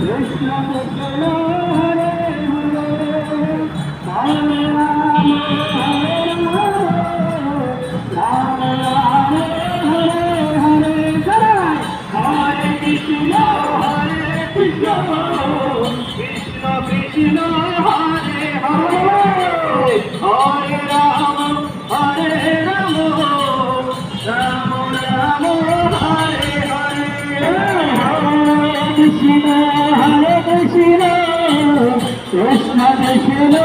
Krishna Krishna Hare Hare Hare Rama Hare Rama Rama Rama Hare Hare Hare Krishna Krishna Krishna Hare Hare Hare Rama Hare Rama Rama Rama Hare Hare Krishna Krishna Krishna